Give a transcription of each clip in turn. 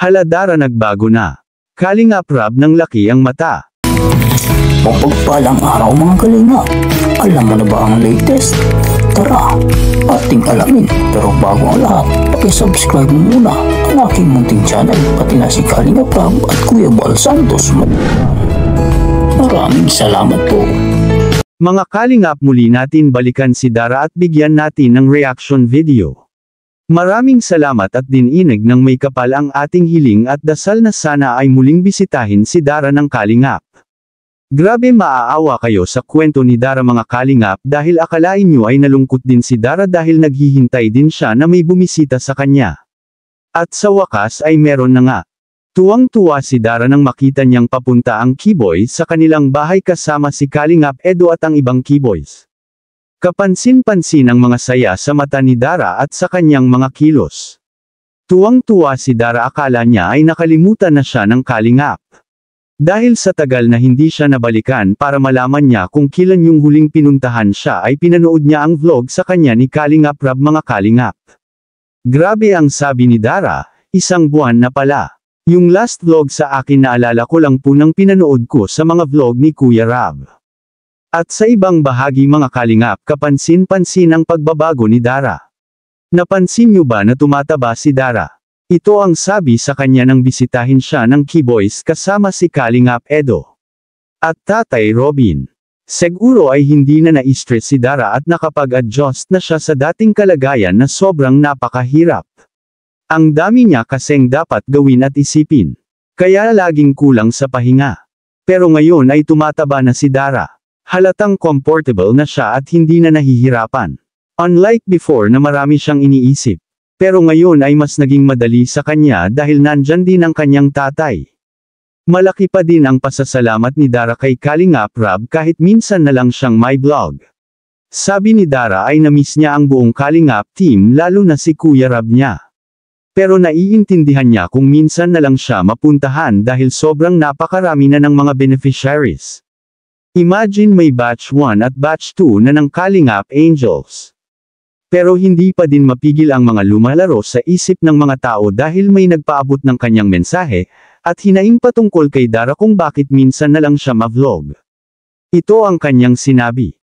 Hala Dara, nagbago na. Kalingap Rab, ng laki ang mata. Mapagpalang araw mga kalingap. Alam mo na ba ang latest? Tara, ating alamin. Pero bago ang lahat, paki-subscribe mo muna ang aking munting channel, pati na si Kalingap Rab at Kuya Bal Santos. Maraming salamat po. Mga kalingap, muli natin balikan si Dara at bigyan natin ng reaction video. Maraming salamat at dininig ng may kapal ang ating hiling at dasal na sana ay muling bisitahin si Dara ng kalingap. Grabe, maaawa kayo sa kwento ni Dara mga kalingap, dahil akalain nyo ay nalungkot din si Dara dahil naghihintay din siya na may bumisita sa kanya. At sa wakas ay meron na nga. Tuwang-tuwa si Dara nang makita niyang papunta ang Keyboys sa kanilang bahay kasama si Kalingap Edo at ang ibang Keyboys. Kapansin-pansin ang mga saya sa mata ni Dara at sa kanyang mga kilos. Tuwang-tuwa si Dara, akala niya ay nakalimutan na siya ng Kalingap. Dahil sa tagal na hindi siya nabalikan para malaman niya kung kailan yung huling pinuntahan siya, ay pinanood niya ang vlog sa kanya ni Kalingap Rab mga kalingap. Grabe, ang sabi ni Dara, 1 buwan na pala. Yung last vlog sa akin naalala ko lang po nang pinanood ko sa mga vlog ni Kuya Rab. At sa ibang bahagi mga kalingap, kapansin-pansin ang pagbabago ni Dara. Napansin niyo ba na tumataba si Dara? Ito ang sabi sa kanya nang bisitahin siya ng Keyboys kasama si Kalingap Edo at Tatay Robin. Siguro ay hindi na na-stress si Dara at nakapag-adjust na siya sa dating kalagayan na sobrang napakahirap. Ang dami niya kasing dapat gawin at isipin. Kaya laging kulang sa pahinga. Pero ngayon ay tumataba na si Dara. Halatang comfortable na siya at hindi na nahihirapan. Unlike before na marami siyang iniisip. Pero ngayon ay mas naging madali sa kanya dahil nandyan din ang kanyang tatay. Malaki pa din ang pasasalamat ni Dara kay Kalingap Rab kahit minsan na lang siyang may vlog. Sabi ni Dara ay namiss niya ang buong Kalingap team, lalo na si Kuya Rab niya. Pero naiintindihan niya kung minsan na lang siya mapuntahan dahil sobrang napakarami na ng mga beneficiaries. Imagine may batch 1 at batch 2 na ng Kalingap Angels. Pero hindi pa din mapigil ang mga lumalaro sa isip ng mga tao dahil may nagpaabot ng kanyang mensahe, at hinaing patungkol kay Dara kung bakit minsan na lang siya ma-vlog. Ito ang kanyang sinabi.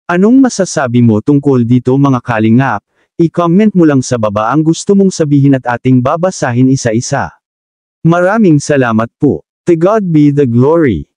Anong masasabi mo tungkol dito mga kalingap? I-comment mo lang sa baba ang gusto mong sabihin at ating babasahin isa-isa. Maraming salamat po. To God be the glory.